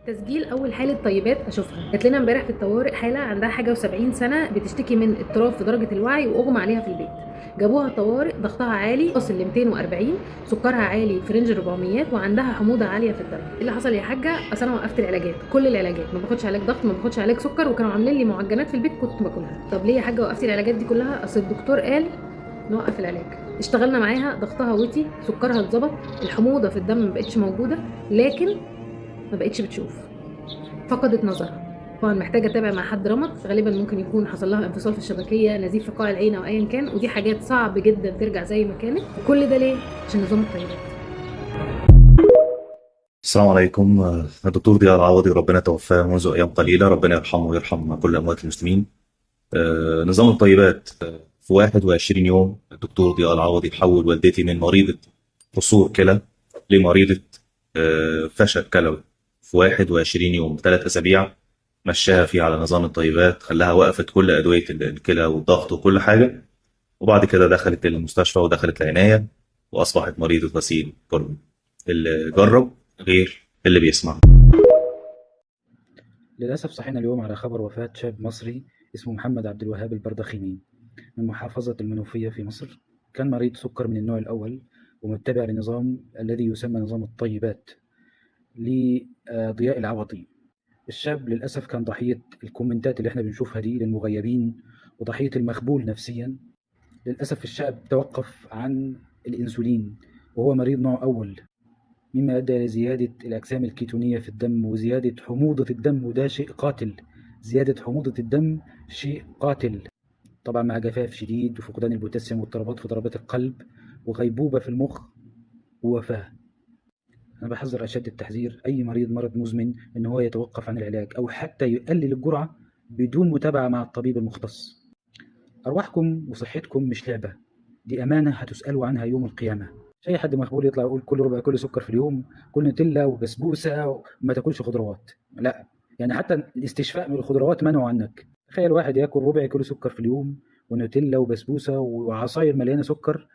تسجيل اول حاله طيبات اشوفها. جات لنا امبارح في الطوارئ حاله عندها حاجه و70 سنه بتشتكي من اضطراب في درجه الوعي واغمى عليها في البيت. جابوها الطوارئ، ضغطها عالي واصل ل 240، سكرها عالي في رينج 400، وعندها حموضه عاليه في الدم. ايه اللي حصل يا حاجه؟ اصل انا وقفت العلاجات، كل العلاجات، ما باخدش علاج ضغط، ما باخدش علاج سكر، وكانوا عاملين لي معجنات في البيت كنت باكلها. طب ليه يا حاجه وقفتي العلاجات دي كلها؟ اصل الدكتور قال نوقف العلاج. اشتغلنا معاها، ضغطها وطي، سكرها اتظبط، الحموضه في الدم ما بقتش موجوده، لكن ما بقتش بتشوف، فقدت نظرها. طبعا محتاجه اتابع مع حد رمد، غالبا ممكن يكون حصل لها انفصال في الشبكيه، نزيف في قاع العين او ايا كان، ودي حاجات صعب جدا ترجع زي ما كانت. كل ده ليه؟ عشان نظام الطيارات. السلام عليكم. الدكتور ضياء العوضي ربنا توفاه منذ أيام قليلة، ربنا يرحمه ويرحم كل أموات المسلمين. نظام الطيبات، في 21 يوم الدكتور ضياء العوضي حول والدتي من مريضة قصور كلى لمريضة فشل كلوي. في 21 يوم 3 أسابيع مشاها فيه على نظام الطيبات، خلاها وقفت كل أدوية الكلى والضغط وكل حاجة، وبعد كده دخلت المستشفى ودخلت العناية وأصبحت مريضة غسيل كلوي. اللي جرب غير اللي بيسمع. للأسف صحينا اليوم على خبر وفاة شاب مصري اسمه محمد عبد الوهاب البردخيني من محافظة المنوفية في مصر. كان مريض سكر من النوع الأول ومتبع لنظام الذي يسمى نظام الطيبات لضياء العوضي. الشاب للأسف كان ضحية الكومنتات اللي احنا بنشوفها دي للمغيبين وضحية المخبول نفسيا. للأسف الشاب توقف عن الإنسولين وهو مريض نوع أول، مما أدى إلى زيادة الأجسام الكيتونية في الدم وزيادة حموضة الدم، وده شيء قاتل. زيادة حموضة الدم شيء قاتل، طبعا مع جفاف شديد وفقدان البوتاسيوم واضطرابات في ضربات القلب وغيبوبة في المخ ووفاة. أنا بحذر أشد التحذير أي مرض مزمن إن هو يتوقف عن العلاج أو حتى يقلل الجرعة بدون متابعة مع الطبيب المختص. أرواحكم وصحتكم مش لعبة، دي أمانة هتسألوا عنها يوم القيامة. مش أي حد مخبول يطلع يقول كل ربع كل سكر في اليوم، كل نوتيلا وبسبوسة وما تاكلش خضروات. لا، يعني حتى الاستشفاء من الخضروات منعوا عنك. تخيل واحد ياكل ربع كيلو سكر في اليوم ونوتيلا وبسبوسة وعصاير مليانة سكر،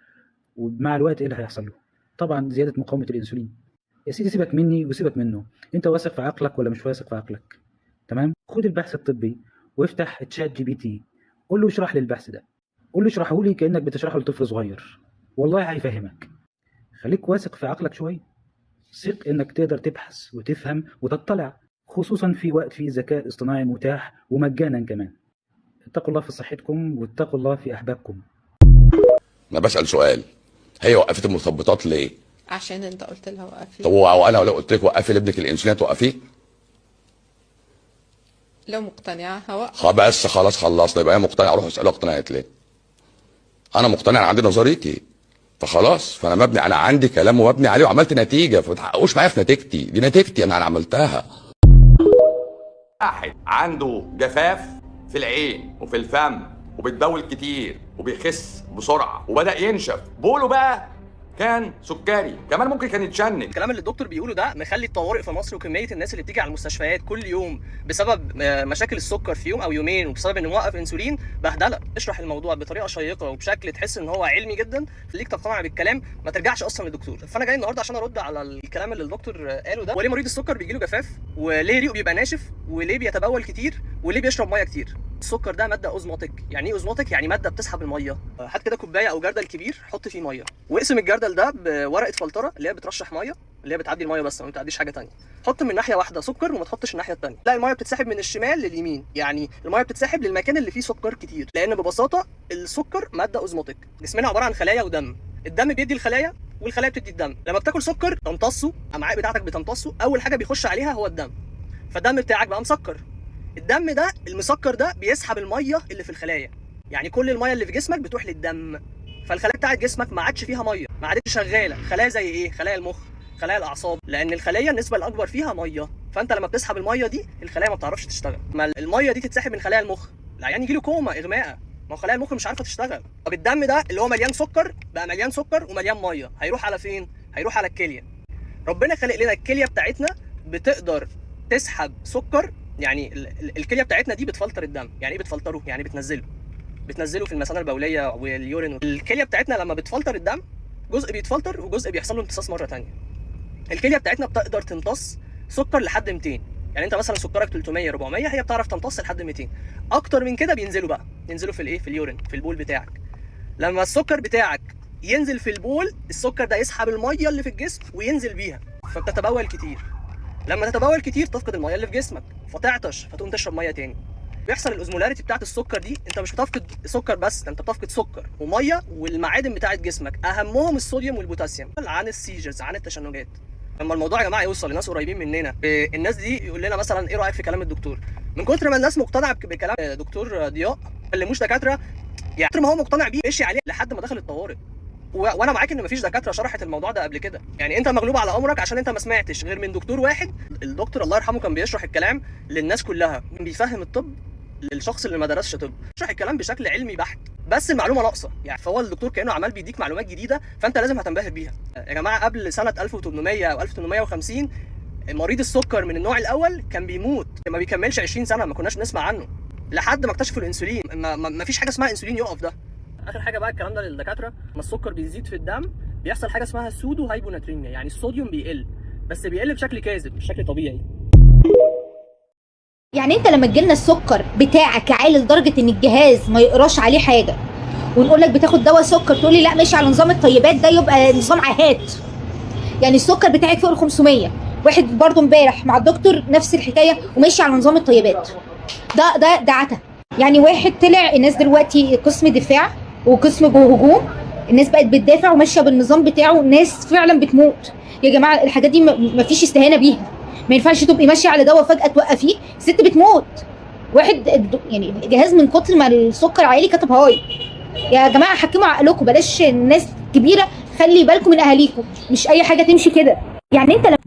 ومع الوقت ايه اللي هيحصل له؟ طبعا زيادة مقاومة الأنسولين. يا سيدي سيبك مني وسيبك منه، انت واثق في عقلك ولا مش واثق في عقلك؟ تمام، خد البحث الطبي وافتح تشات جي بي تي، قول له اشرح لي البحث ده، قول له اشرحه لي كأنك بتشرحه لطفل صغير، والله هيفهمك. خليك واثق في عقلك شوية، ثق انك تقدر تبحث وتفهم وتطلع، خصوصا في وقت فيه الذكاء الاصطناعي متاح ومجانا كمان. اتقوا الله في صحتكم واتقوا الله في احبابكم. انا بسأل سؤال، هي وقفت المثبطات ليه؟ عشان انت قلت لها وقفي. طب وانا لو قلت لك وقفي لابنك الانسولين توقفيه؟ لو مقتنعة هوقف. بس خلاص خلصنا، يبقى هي مقتنعه، اروح اسالها اقتنعت ليه؟ انا مقتنع، انا عندي نظريتي، فخلاص، فانا مبني، انا عندي كلام ومبني عليه وعملت نتيجه، فما تحققوش معايا في نتيجتي، دي نتيجتي انا عملتها. واحد عنده جفاف في العين وفي الفم وبيتبول كتير وبيخس بسرعه وبدا ينشف، بوله بقى كان سكري، كمان ممكن كان يتشنج. الكلام اللي الدكتور بيقوله ده مخلي الطوارئ في مصر وكميه الناس اللي بتيجي على المستشفيات كل يوم بسبب مشاكل السكر في يوم او يومين وبسبب انه موقف انسولين بهدله. اشرح الموضوع بطريقه شيقه وبشكل تحس ان هو علمي جدا، خليك تقتنع بالكلام، ما ترجعش اصلا للدكتور. فانا جاي النهارده عشان ارد على الكلام اللي الدكتور قاله ده، وليه مريض السكر بيجي له جفاف، وليه ريقه بيبقى ناشف، وليه بيتبول كتير، وليه بيشرب ميه كتير. السكر ده ماده اوزموتيك. يعني ايه اوزموتيك؟ يعني ماده بتسحب الميه. هات كده كوبايه او جردل كبير، حط فيه ميه واقسم الجردل ده بورقه فلتره اللي هي بترشح ميه، اللي هي بتعدي الميه بس ما بتعديش حاجه ثانيه. حط من ناحيه واحده سكر وما تحطش الناحيه الثانيه، لا الميه بتتسحب من الشمال لليمين، يعني الميه بتتسحب للمكان اللي فيه سكر كتير، لان ببساطه السكر ماده اوزموتيك. جسمنا عباره عن خلايا ودم، الدم بيدي الخلايا والخلايا بتدي الدم. لما بتاكل سكر تمتصه، الامعاء بتاعتك بتمتصه، اول حاجه بيخش عليها هو الدم، فالدم بتاعك بقى مسكر. الدم ده المسكر ده بيسحب الميه اللي في الخلايا، يعني كل الميه اللي في جسمك بتروح للدم، فالخلايا بتاعت جسمك ما عادش فيها ميه، ما عادتش شغاله. خلايا زي ايه؟ خلايا المخ، خلايا الاعصاب، لان الخليه النسبه الاكبر فيها ميه، فانت لما بتسحب الميه دي الخلايا ما بتعرفش تشتغل. ما الميه دي تتسحب من خلايا المخ، العيان يجي له كوما اغماء، ما هو خلايا المخ مش عارفه تشتغل. طب الدم ده اللي هو مليان سكر بقى مليان سكر ومليان ميه، هيروح على فين؟ هيروح على الكليه. ربنا خلق لنا الكليه بتاعتنا بتقدر تسحب سكر، يعني الكليه بتاعتنا دي بتفلتر الدم. يعني ايه بتفلتره؟ يعني بتنزله في المثانه البوليه واليورين. الكليه بتاعتنا لما بتفلتر الدم جزء بيتفلتر وجزء بيحصل له امتصاص مره ثانيه. الكليه بتاعتنا بتقدر تمتص سكر لحد 200، يعني انت مثلا سكرك 300 400 هي بتعرف تمتص لحد 200. اكتر من كده بينزلوا في الايه، في اليورين، في البول بتاعك. لما السكر بتاعك ينزل في البول، السكر ده يسحب الميه اللي في الجسم وينزل بيها، فبتتبول كتير. لما تتبول كتير تفقد الميه اللي في جسمك، فتعطش، فتقوم تشرب ميه تاني. بيحصل الاوزمولاريتي بتاعت السكر دي، انت مش بتفقد سكر بس، ده انت بتفقد سكر وميه والمعادن بتاعت جسمك، اهمهم الصوديوم والبوتاسيوم، عن السيجرز، عن التشنجات. لما الموضوع يا جماعه يوصل لناس قريبين مننا، الناس دي يقول لنا مثلا ايه رايك في كلام الدكتور؟ من كتر ما الناس مقتنعه بكلام دكتور ضياء، ما كلموش دكاتره، يعني كتر ما هو مقتنع بيه مشي عليه لحد ما دخل الطوارئ. وانا معاك ان مفيش دكاتره شرحت الموضوع ده قبل كده، يعني انت مغلوب على امرك عشان انت ما سمعتش غير من دكتور واحد. الدكتور الله يرحمه كان بيشرح الكلام للناس كلها، بيفهم الطب للشخص اللي ما درسش طب، بيشرح الكلام بشكل علمي بحت، بس المعلومه ناقصه يعني. فهو الدكتور كانه عمال بيديك معلومات جديده، فانت لازم هتنبهر بيها. يا جماعه قبل سنه 1800 او 1850 مريض السكر من النوع الاول كان بيموت، ما بيكملش 20 سنه، ما كناش نسمع عنه لحد ما اكتشفوا الانسولين. ما فيش حاجه اسمها انسولين يقف ده. اخر حاجه بقى الكلام ده للدكاتره، لما السكر بيزيد في الدم بيحصل حاجه اسمها سودو هايبوناتريميا، يعني الصوديوم بيقل، بس بيقل بشكل كاذب مش بشكل طبيعي. يعني انت لما تجيلنا السكر بتاعك عالي لدرجه ان الجهاز ما يقراش عليه حاجه، ونقول لك بتاخد دواء سكر، تقول لي لا ماشي على نظام الطيبات، ده يبقى نظام عهات. يعني السكر بتاعك فوق ال 500، واحد برضو امبارح مع الدكتور نفس الحكايه وماشي على نظام الطيبات، ده عتا. يعني واحد طلع، الناس دلوقتي قسم دفاع وقسم هجوم، الناس بقت بتدافع وماشيه بالنظام بتاعه، الناس فعلا بتموت. يا جماعه الحاجات دي ما فيش استهانه بيها، ما ينفعش تبقي ماشيه على دواء فجاه توقفيه، ست بتموت. واحد يعني الجهاز من كتر ما السكر عالي كتب هاي. يا جماعه حكموا عقلكم، بلاش الناس كبيره، خلي بالكم من اهاليكم، مش اي حاجه تمشي كده. يعني انت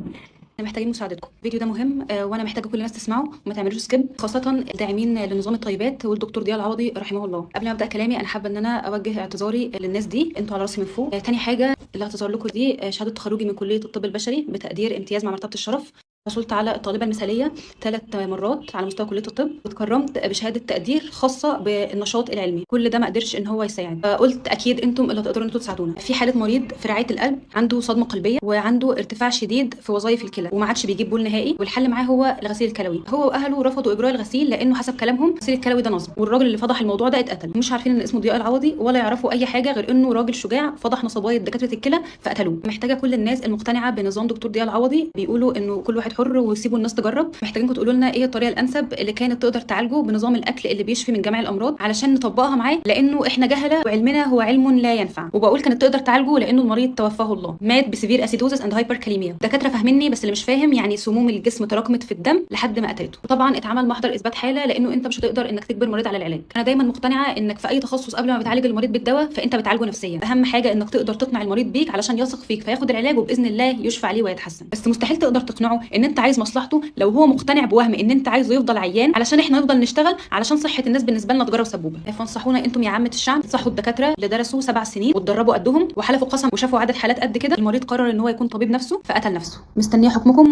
محتاجين مساعدتكم. الفيديو ده مهم وانا محتاجه كل الناس تسمعه وما تعملوش سكيب، خاصه الداعمين لنظام الطيبات والدكتور ضياء العوضي رحمه الله. قبل ما ابدا كلامي انا حابه ان انا اوجه اعتذاري للناس دي، انتوا على راسي من فوق. تاني حاجه اللي هعتذر لكم دي شهاده تخرجي من كليه الطب البشري بتقدير امتياز مع مرتبه الشرف. حصلت على الطالبه المثاليه 3 مرات على مستوى كليه الطب، واتكرمت بشهاده تقدير خاصه بالنشاط العلمي. كل ده ما قدرش ان هو يساعد، فقلت اكيد انتم اللي تقدروا ان انتوا تساعدونا. في حاله مريض في رعايه القلب عنده صدمه قلبيه وعنده ارتفاع شديد في وظائف الكلى وما عادش بيجيب بول نهائي، والحل معاه هو الغسيل الكلوي. هو واهله رفضوا اجراء الغسيل لانه حسب كلامهم الغسيل الكلوي ده نصب، والراجل اللي فضح الموضوع ده اتقتل. مش عارفين ان اسمه ضياء العوضي ولا يعرفوا اي حاجه غير انه راجل شجاع فضح نصبايه دكاتره الكلى فقتلوه. محتاجه كل الناس المقتنعه بنظام دكتور ضياء العوضي، بيقولوا انه كل واحد حر ويسيبوا الناس تجرب، محتاجينكم تقولوا لنا ايه الطريقه الانسب اللي كانت تقدر تعالجه بنظام الاكل اللي بيشفي من جميع الامراض علشان نطبقها معاه، لانه احنا جهله وعلمنا هو علم لا ينفع. وبقول كانت تقدر تعالجه لانه المريض توفاه الله مات بسيفير اسيدوزس اند هايبركاليميا. دكاتره فاهميني، بس اللي مش فاهم يعني سموم الجسم تراكمت في الدم لحد ما قتلته. وطبعا اتعمل محضر اثبات حاله، لانه انت مش هتقدر انك تجبر مريض على العلاج. انا دايما مقتنعه انك في اي تخصص قبل ما بتعالج المريض بالدواء فانت بتعالجه نفسيا. اهم حاجه انك تقدر تقنع المريض بيك علشان يثق فيك فياخد العلاج وباذن الله يشفى عليه ويتحسن. بس مستحيل تقدر تقنعه ان انت عايز مصلحته لو هو مقتنع بوهم ان انت عايزه يفضل عيان علشان احنا نفضل نشتغل علشان صحه الناس بالنسبه لنا تجاره وسبوبه. فانصحونا انتم يا عامه الشعب، صحوا الدكاتره اللي درسوا 7 سنين واتدربوا قدهم وحلفوا قسم وشافوا عدد حالات قد كده. المريض قرر ان هو يكون طبيب نفسه فقتل نفسه. مستنيه حكمكم.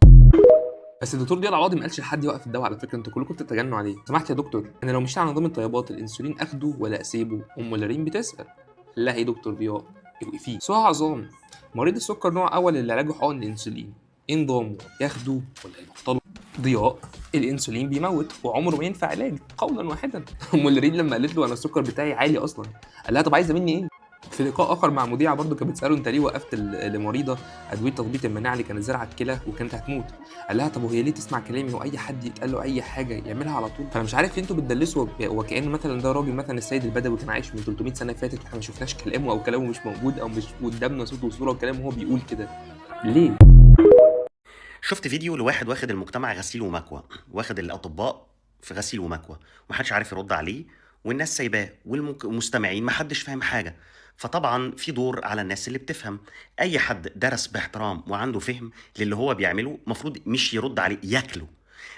بس الدكتور ضياء العوضي ما قالش لحد يوقف الدواء، على فكره انتوا كلكم بتتجنوا عليه. سمعت يا دكتور، انا لو مشيت على نظام الطيبات الانسولين اخده ولا اسيبه؟ ام لارين بتسال. لا يا دكتور ضياء اوقفيه. سؤال عظام، مريض السكر نوع اول اللي علاجه حقن الانسولين، ايه نظامه؟ ياخده ولا يبطله؟ ضياء الانسولين بيموت وعمره ما ينفع علاج قولا واحدا. ام لارين لما قالت له انا السكر بتاعي عالي اصلا، قال لها طب عايزه مني ايه؟ في لقاء اخر مع مذيعه برضه كانت بتساله انت ليه وقفت لمريضه ادويه تظبيط المناعه اللي كانت زرعه الكلى وكانت هتموت؟ قال لها طب وهي ليه تسمع كلامي واي حد يتقال له اي حاجه يعملها على طول؟ فانا مش عارف انتوا بتدلسوا وكأن مثلا ده راجل مثلا السيد البدوي كان عايش من 300 سنه فاتت واحنا ما شفناش كلامه او كلامه مش موجود او مش قدامنا صوته وصوره وكلامه هو بيقول كده ليه؟ شفت فيديو لواحد واخد المجتمع غسيل ومكوى، واخد الاطباء في غسيل ومكوى، ومحدش عارف يرد عليه والناس سايباه والمستمعين محدش فاهم حاجه. فطبعا في دور على الناس اللي بتفهم. اي حد درس باحترام وعنده فهم للي هو بيعمله مفروض مش يرد عليه، ياكله.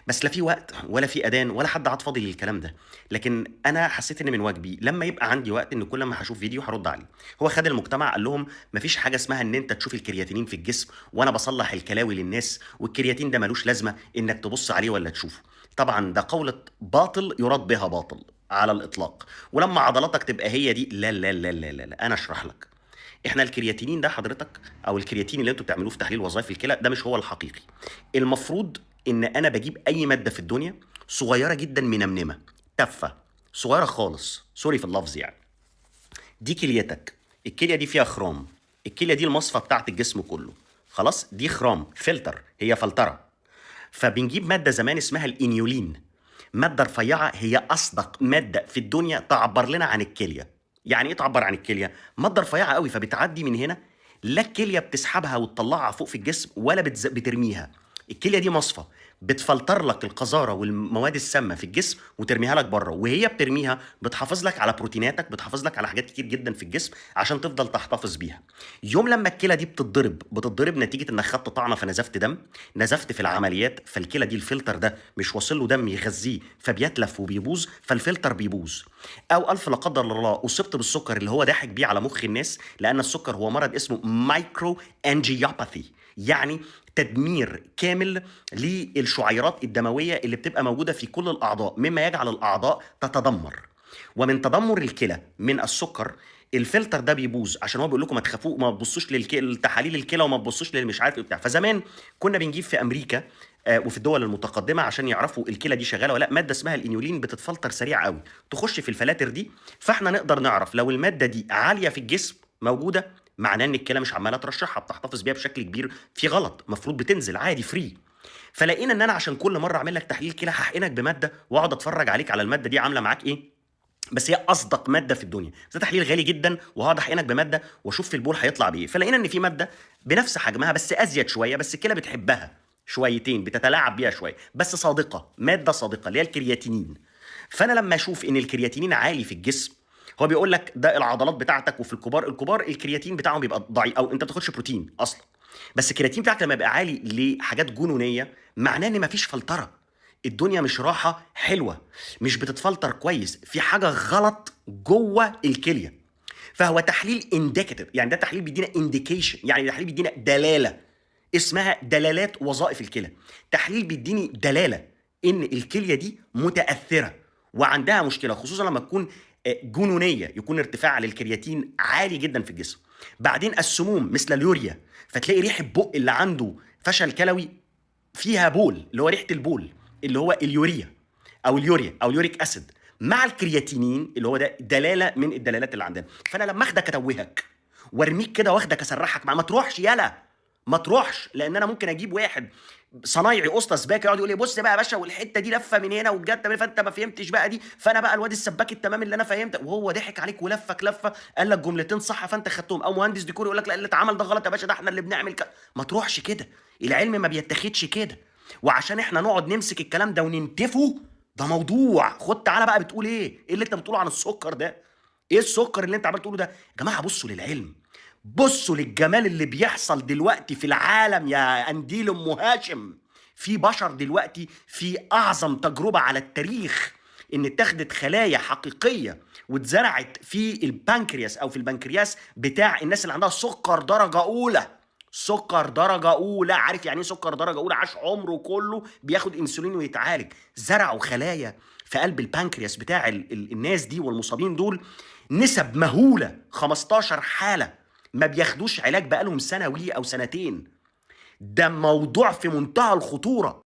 بس لا في وقت ولا في اذان ولا حد عاد فاضي للكلام ده. لكن انا حسيت ان من واجبي لما يبقى عندي وقت ان كل ما هشوف فيديو هرد عليه. هو خد المجتمع قال لهم مفيش حاجه اسمها ان انت تشوف الكرياتينين في الجسم وانا بصلح الكلاوي للناس، والكرياتين ده ملوش لازمه انك تبص عليه ولا تشوفه. طبعا ده قولة باطل يراد بها باطل على الاطلاق. ولما عضلاتك تبقى هي دي، لا لا لا لا لا, لا. انا اشرح لك. احنا الكرياتينين ده حضرتك او الكرياتين اللي انتوا بتعملوه في تحليل وظائف الكلى ده مش هو الحقيقي. المفروض ان انا بجيب اي ماده في الدنيا صغيره جدا منمنمه تافهه صغيره خالص، سوري في اللفظ يعني. دي كليتك، الكليه دي فيها خرام، الكليه دي المصفى بتاعت الجسم كله، خلاص دي خرام فلتر، هي فلتره. فبنجيب ماده زمان اسمها الانيولين، ماده رفيعه، هي اصدق ماده في الدنيا تعبر لنا عن الكليه. يعني ايه تعبر عن الكليه؟ ماده رفيعه قوي فبتعدي من هنا، لا الكليه بتسحبها وتطلعها فوق في الجسم ولا بترميها. الكليه دي مصفى بتفلتر لك القذاره والمواد السامه في الجسم وترميها لك بره، وهي بترميها بتحافظ لك على بروتيناتك، بتحافظ لك على حاجات كتير جدا في الجسم عشان تفضل تحتفظ بيها. يوم لما الكلى دي بتتضرب نتيجه انك خدت طعنه فنزفت دم، نزفت في العمليات، فالكلى دي الفلتر ده مش واصل له دم يغذيه فبيتلف وبيبوظ، فالفلتر بيبوظ. او الف لا قدر الله اصبت بالسكر اللي هو ضاحك بيه على مخ الناس، لان السكر هو مرض اسمه مايكرو انجيوباثي، يعني تدمير كامل للشعيرات الدمويه اللي بتبقى موجوده في كل الاعضاء، مما يجعل الاعضاء تتدمر. ومن تدمر الكلى من السكر الفلتر ده بيبوظ، عشان هو بيقول لكم ما تخافوا، ما تبصوش للتحاليل الكلى وما تبصوش للمش عارف ايه بتاع. فزمان كنا بنجيب في امريكا وفي الدول المتقدمه عشان يعرفوا الكلى دي شغاله ولا لا ماده اسمها الانيولين، بتتفلتر سريع قوي تخش في الفلاتر دي، فاحنا نقدر نعرف لو الماده دي عاليه في الجسم موجوده، معناه ان الكلى مش عماله ترشحها بتحتفظ بيها بشكل كبير، في غلط، المفروض بتنزل عادي فري. فلقينا ان انا عشان كل مره اعمل لك تحليل كلى هحقنك بماده واقعد اتفرج عليك على الماده دي عامله معاك ايه، بس هي اصدق ماده في الدنيا، ده تحليل غالي جدا، وهقعد احقنك بماده واشوف في البول هيطلع بايه. فلقينا ان في ماده بنفس حجمها بس ازيد شويه، بس الكلى بتحبها شويتين، بتتلاعب بيها شويه، بس صادقه، ماده صادقه اللي هي الكرياتينين. فانا لما اشوف ان الكرياتينين عالي في الجسم، هو بيقول لك ده العضلات بتاعتك، وفي الكبار الكرياتين بتاعهم بيبقى ضعيف، او انت بتاخدش بروتين اصلا، بس الكرياتين بتاعك لما يبقى عالي لحاجات جنونيه معناه ان مفيش فلتره، الدنيا مش راحه حلوه، مش بتتفلتر كويس، في حاجه غلط جوه الكليه. فهو تحليل انديكاتيف، يعني ده تحليل بيدينا انديكيشن، يعني تحليل بيدينا دلاله اسمها دلالات وظائف الكلى. تحليل بيديني دلاله ان الكليه دي متاثره وعندها مشكله، خصوصا لما تكون جنونيه، يكون ارتفاع للكرياتين عالي جدا في الجسم. بعدين السموم مثل اليوريا، فتلاقي ريحه بق اللي عنده فشل كلوي فيها بول، اللي هو ريحه البول اللي هو اليوريا او اليوريك اسيد، مع الكرياتينين اللي هو ده دلاله من الدلالات اللي عندنا. فانا لما اخدك اتوهك وارميك كده واخدك اسرحك ما تروحش، يلا ما تروحش، لان انا ممكن اجيب واحد صنايعي قسطى سباك يقعد يقول لي بص بقى يا باشا والحته دي لفه من هنا وبجد فانت ما فهمتش بقى دي، فانا بقى الواد السباك التمام اللي انا فهمت، وهو ضحك عليك ولفك لفه قال لك جملتين صح فانت خدتهم. او مهندس ديكور يقول لك لا اللي اتعمل ده غلط يا باشا، ده احنا اللي بنعمل كده. ما تروحش كده، العلم ما بيتاخدش كده، وعشان احنا نقعد نمسك الكلام ده وننتفه ده موضوع. خد تعالى بقى بتقول ايه اللي انت بتقوله عن السكر ده؟ ايه السكر اللي انت عمال تقوله ده؟ يا جماعه بصوا للعلم، بصوا للجمال اللي بيحصل دلوقتي في العالم يا قنديل ام هاشم. في بشر دلوقتي في اعظم تجربه على التاريخ ان اتخذت خلايا حقيقيه واتزرعت في البنكرياس او في البنكرياس بتاع الناس اللي عندها سكر درجه اولى. سكر درجه اولى، عارف يعني ايه سكر درجه اولى؟ عاش عمره كله بياخد انسولين ويتعالج. زرعوا خلايا في قلب البنكرياس بتاع الناس دي والمصابين دول، نسب مهوله، 15 حاله ما بياخدوش علاج بقالهم سنوي او سنتين. ده موضوع في منتهى الخطورة.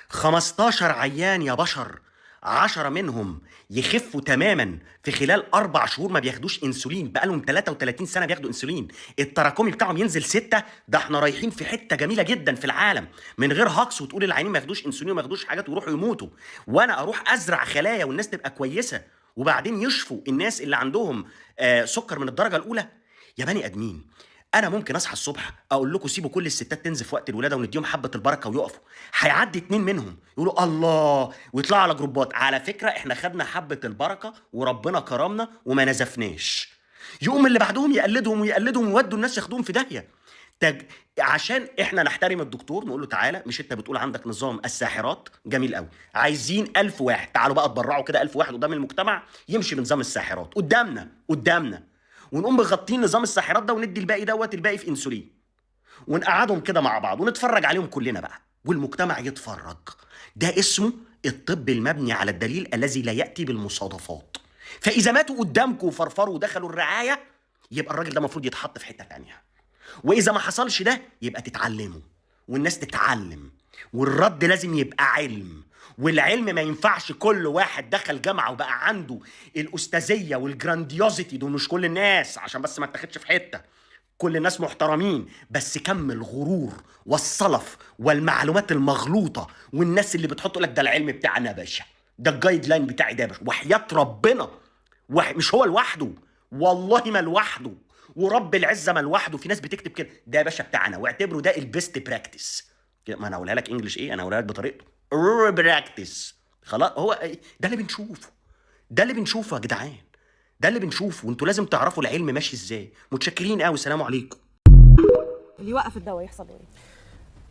15 عيان يا بشر، 10 منهم يخفوا تماما في خلال 4 شهور ما بياخدوش انسولين، بقالهم 33 سنة بياخدوا انسولين، التراكمي بتاعهم ينزل 6. ده احنا رايحين في حتة جميلة جدا في العالم من غير هاكس وتقول العيانين ما ياخدوش انسولين وما ياخدوش حاجات ويروحوا يموتوا، وانا اروح ازرع خلايا والناس تبقى كويسة وبعدين يشفوا الناس اللي عندهم سكر من الدرجة الأولى. يا بني ادمين، انا ممكن اصحى الصبح اقول لكم سيبوا كل الستات تنزف وقت الولاده ونديهم حبه البركه ويقفوا، هيعدي 2 منهم يقولوا الله ويطلعوا على جروبات على فكره احنا خدنا حبه البركه وربنا كرمنا وما نزفناش، يقوم اللي بعدهم يقلدهم ويودوا الناس ياخدوهم في داهيه. عشان احنا نحترم الدكتور نقول له تعالى، مش انت بتقول عندك نظام الساحرات جميل قوي، عايزين 1000 واحد، تعالوا بقى اتبرعوا كده 1000 واحد قدام المجتمع يمشي بنظام الساحرات قدامنا ونقوم مغطين نظام الساحرات ده وندي الباقي في انسولين ونقعدهم كده مع بعض ونتفرج عليهم كلنا بقى والمجتمع يتفرج. ده اسمه الطب المبني على الدليل الذي لا يأتي بالمصادفات. فإذا ماتوا قدامكم وفرفروا ودخلوا الرعاية يبقى الراجل ده المفروض يتحط في حتة تانية، وإذا ما حصلش ده يبقى تتعلموا والناس تتعلم والرد لازم يبقى علم، والعلم ما ينفعش كل واحد دخل جامعه وبقى عنده الاستاذيه والجرانديوزيتي، دول مش كل الناس عشان بس ما اتاخدش في حته، كل الناس محترمين، بس كم الغرور والصلف والمعلومات المغلوطه والناس اللي بتحط لك ده العلم بتاعنا يا باشا، ده الجايد لاين بتاعي ده يا باشا، وحياه ربنا مش هو لوحده، والله ما لوحده، ورب العزه ما لوحده، في ناس بتكتب كده ده يا باشا بتاعنا، واعتبره ده البيست براكتس. ما انا هقولها لك انجلش ايه، انا هقولها لك بطريقته براكتس. خلاص هو ده اللي بنشوفه، ده اللي بنشوفه يا جدعان، ده اللي بنشوفه، وانتوا لازم تعرفوا العلم ماشي ازاي. متشكرين قوي، سلام عليكم. اللي يوقف الدواء يحصل ايه؟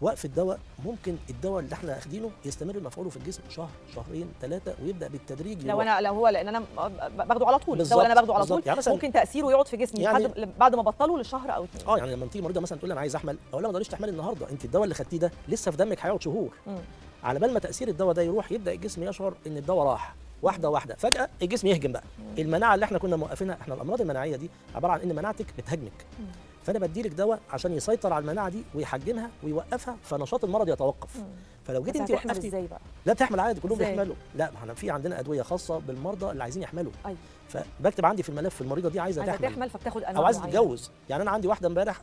وقف الدواء ممكن الدواء اللي احنا اخدينه يستمر مفعوله في الجسم شهر شهرين 3 ويبدا بالتدريج لو هو لان انا باخده على طول، الدواء اللي انا باخده على طول يعني ممكن تاثيره يقعد في جسمي يعني بعد ما بطله لشهر او 2. يعني لما تيجي مريضه مثلا تقول لي انا عايز احمل، اقول لها ما تقدريش تحملي النهارده، انت الدواء اللي خدتيه ده لسه في دمك هيقعد شهور. على بال ما تاثير الدواء ده يروح يبدا الجسم يشعر ان الدواء راح واحده واحده، فجاه الجسم يهجم بقى. المناعه اللي احنا كنا موقفينها، احنا الامراض المناعيه دي عباره عن ان مناعتك بتهاجمك، فانا بديلك دواء عشان يسيطر على المناعه دي ويحجمها ويوقفها، فنشاط المرض يتوقف. فلو جيت انت وقفتي ازاي بقى؟ لا بتحمل عادي، كلهم بيحملوا. لا ما احنا في عندنا ادويه خاصه بالمرضى اللي عايزين يحملوا. ايوه. فبكتب عندي في الملف المريضه دي عايزه تحمل فبتاخد انواع او عايزه تتجوز. يعني انا عندي واحده امبارح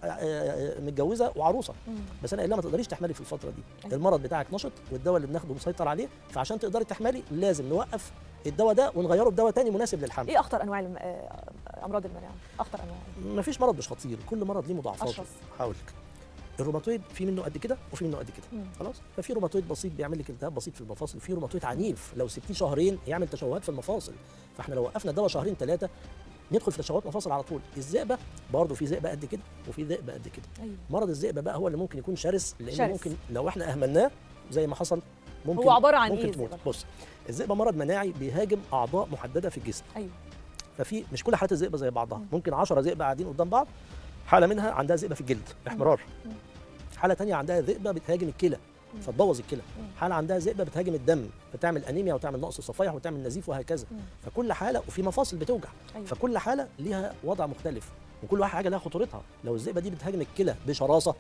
متجوزه وعروسه، بس انا قايل لها ما تقدريش تحملي في الفتره دي، المرض بتاعك نشط والدواء اللي بناخده مسيطر عليه، فعشان تقدري تحملي لازم نوقف الدواء ده ونغيره بدواء تاني مناسب للحمل. ايه اخطر انواع امراض المناعه؟ اخطر انواع؟ مفيش مرض مش خطير، كل مرض ليه مضاعفاته. هقول لك الروماتويد في منه قد كده وفي منه قد كده. خلاص، ففي روماتويد بسيط بيعمل لك التهاب بسيط في المفاصل، في روماتويد عنيف لو سبتيه شهرين يعمل تشوهات في المفاصل، فاحنا لو وقفنا الدواء شهرين 3 ندخل في تشوهات مفاصل على طول. الذئبه برضه في ذئبه قد كده وفي ذئبه قد كده. أيوه. مرض الذئبه بقى هو اللي ممكن يكون شرس، لان ممكن لو احنا اهملناه زي ما حصل ممكن هو عباره عن ممكن ايه تموت. بص، الذئبه مرض مناعي بيهاجم اعضاء محدده في الجسم. ايوه. ففي مش كل حالات الذئبه زي بعضها، ممكن 10 ذئبه قاعدين قدام بعض، حاله منها عندها ذئبه في الجلد احمرار، حاله ثانيه عندها ذئبه بتهاجم الكلى فتبوظ الكلى، حاله عندها ذئبه بتهاجم الدم فتعمل انيميا وتعمل نقص صفائح وتعمل نزيف وهكذا. فكل حاله وفي مفاصل بتوجع. أيوة. فكل حاله ليها وضع مختلف وكل واحد حاجه لها خطورتها. لو الذئبه دي بتهاجم الكلى بشراسه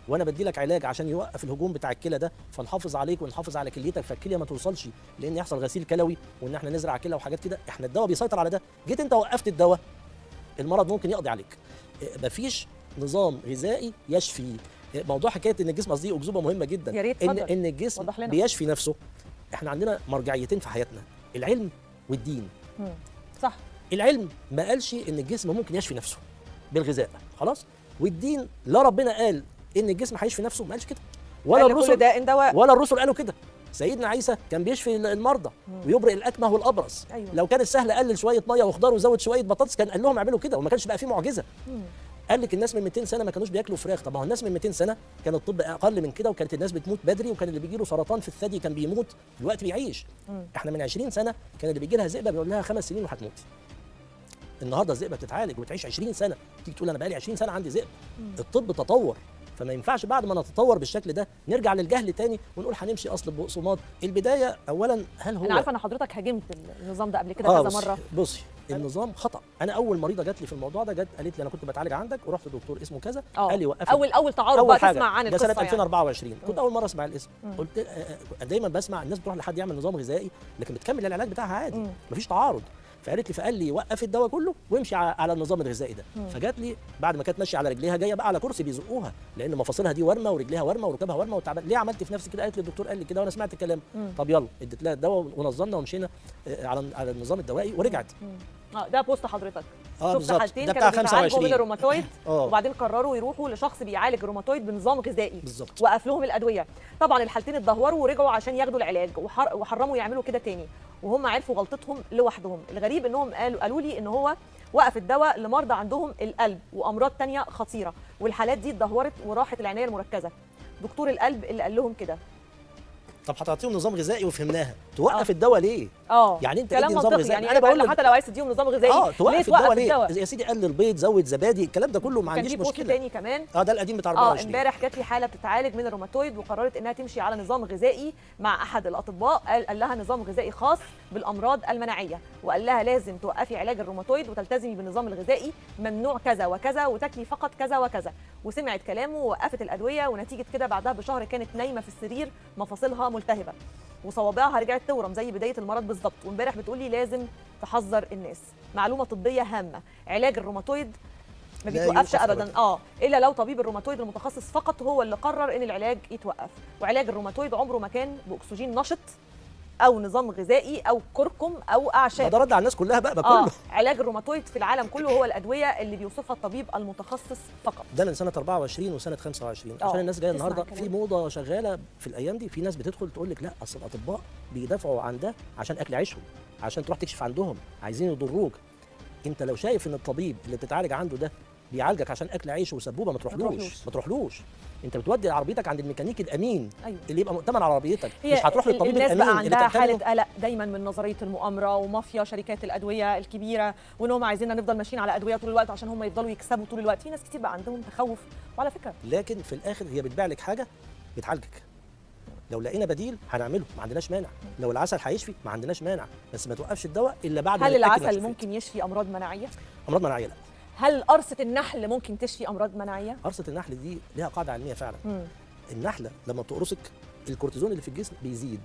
وانا بدي لك علاج عشان يوقف الهجوم بتاع الكلى ده، فنحافظ عليك ونحافظ على كليتك فالكليه ما توصلش لان يحصل غسيل كلوي وان احنا نزرع كلى وحاجات كده، احنا الدواء بيسيطر على ده. جيت انت وقفت الدواء المرض ممكن يقضي عليك. مفيش نظام غذائي يشفي. موضوع حكايه ان الجسم قصدي اكذوبه مهمه جدا، يا ريت ان الجسم بيشفي نفسه. احنا عندنا مرجعيتين في حياتنا، العلم والدين. صح. العلم ما قالش ان الجسم ممكن يشفي نفسه بالغذاء، خلاص، والدين لا ربنا قال ان الجسم هيشفي نفسه، ما قالش كده، ولا الرسل ولا الرسل قالوا كده. سيدنا عيسى كان بيشفي المرضى ويبرئ الاكمه والابرص. أيوة. لو كان السهل قلل شويه ميه وخضار وزود شويه بطاطس كان قال لهم اعملوا كده وما كانش بقى فيه معجزه. قال لك الناس من 200 سنه ما كانوش بياكلوا فراخ. طب ما هو الناس من 200 سنه كان الطب اقل من كده وكانت الناس بتموت بدري وكان اللي بيجي له سرطان في الثدي كان بيموت، دلوقتي بيعيش. احنا من 20 سنه كان اللي بيجي لها ذئبه بيقول لها 5 سنين وهتموتي. النهارده الذئبه بتتعالج وتعيش 20 سنه، تيجي تقول انا بقالي 20 سنه عندي ذئب. الطب تطور، فما ينفعش بعد ما نتطور بالشكل ده نرجع للجهل تاني ونقول هنمشي اصل ببقسماط. البدايه اولا هل هو انا عارفه ان حضرتك هاجمت النظام ده قبل كده كذا مره. بصي النظام خطا. انا اول مريضه جات لي في الموضوع ده جت قالت لي انا كنت بتعالج عندك ورحت لدكتور اسمه كذا قال لي وقفت. اول تعارض بقى تسمع عن القصه ده سنه 2024 يعني. كنت اول مره اسمع الاسم. قلت دايما بسمع الناس بتروح لحد يعمل نظام غذائي لكن بتكمل العلاج بتاعها عادي مفيش تعارض. فقالت لي فقال لي وقف الدواء كله وامشي على النظام الغذائي ده. فجات لي بعد ما كانت ماشيه على رجليها جايه بقى على كرسي بيزقوها لان مفاصلها دي ورمه ورجليها ورمه وركبها ورمه وتعبان. ليه عملت في نفسي كده؟ قالت لي الدكتور قال لي كده وانا سمعت الكلام. طب يلا اديت لها الدواء ونظمنا ومشينا على النظام الدوائي ورجعت. ده بوست حضرتك شفت حالتين كانوا بيتعالجوا من الروماتويد وبعدين قرروا يروحوا لشخص بيعالج الروماتويد بنظام غذائي بالظبط. وقف لهم الادويه. طبعا الحالتين اتدهوروا ورجعوا عشان ياخدوا العلاج وحرموا يعملوا كده تاني وهم عرفوا غلطتهم لوحدهم. الغريب انهم قالوا لي ان هو وقف الدواء لمرضى عندهم القلب وامراض تانية خطيره والحالات دي اتدهورت وراحت العنايه المركزه. دكتور القلب اللي قال لهم كده. طب هتعطيهم نظام غذائي وفهمناها توقف الدواء ليه؟ يعني انت كلام ادي نظام منطقي. غذائي. يعني انا بقول لك حتى لو عايز تديهم نظام غذائي ليه توقف توقف الدواء ليه؟ يا سيدي قلل البيض، زود زبادي، الكلام ده كله ما عنديش كان في مشكله. تاني كمان ده القديم بتاع 24. امبارح جات لي حاله بتتعالج من الروماتويد وقررت انها تمشي على نظام غذائي مع احد الاطباء، قال لها نظام غذائي خاص بالامراض المناعيه، وقال لها لازم توقفي علاج الروماتويد وتلتزمي بالنظام الغذائي، ممنوع كذا وكذا وتاكلي فقط كذا وكذا، وسمعت كلامه ووقفت الادويه، ونتيجه كده بعدها بشهر كانت نايمه في السرير مفاصلها ملتهبه وصوابعها رجعت تورم زي بدايه المرض بالظبط. وامبارح بتقولي لازم تحذر الناس. معلومه طبيه هامه، علاج الروماتويد ما بيتوقفش ابدا الا لو طبيب الروماتويد المتخصص فقط هو اللي قرر ان العلاج يتوقف. وعلاج الروماتويد عمره ما كان باكسجين نشط او نظام غذائي او كركم او اعشاب. ده رد على الناس كلها بقى كله. علاج الروماتويد في العالم كله هو الادويه اللي بيوصفها الطبيب المتخصص فقط. ده من سنه 24 وسنه 25 عشان الناس جايه النهارده في موضه شغاله في الايام دي، في ناس بتدخل تقول لك لا اصل الاطباء بيدافعوا عن ده عشان اكل عيشهم، عشان تروح تكشف عندهم، عايزين يضروك. انت لو شايف ان الطبيب اللي بتتعالج عنده ده بيعالجك عشان اكل عيش وسبوبه ما تروحلوش. انت بتودي عربيتك عند الميكانيكي الامين اللي يبقى مؤتمن على عربيتك، مش هتروح للطبيب الامين. الناس بقى عندها حاله قلق دايما من نظريه المؤامره ومافيا شركات الادويه الكبيره، وانهم عايزيننا نفضل ماشيين على ادويه طول الوقت عشان هم يفضلوا يكسبوا طول الوقت. في ناس كتير بقى عندهم تخوف. وعلى فكره لكن في الاخر هي بتبيع لك حاجه بتعالجك. لو لقينا بديل هنعمله، ما عندناش مانع. لو العسل هيشفي ما عندناش مانع، بس ما توقفش الدواء الا بعد ما هل العسل ممكن يشفي امراض مناعيه؟ امراض مناعيه لا. هل قرصه النحل ممكن تشفي امراض مناعيه؟ قرصه النحل دي ليها قاعده علميه فعلا. النحله لما بتقرصك الكورتيزون اللي في الجسم بيزيد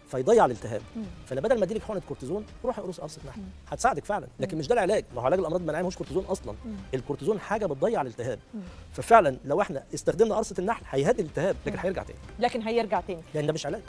فيضيع الالتهاب. فانا بدل ما اديلك حقنه كورتيزون روح اقرص قرصه نحل، هتساعدك فعلا. لكن مش ده العلاج، ما هو علاج الامراض المناعيه مش كورتيزون اصلا. الكورتيزون حاجه بتضيع الالتهاب. ففعلا لو احنا استخدمنا قرصه النحل هيهدي الالتهاب، لكن هيرجع تاني. لان ده مش علاج.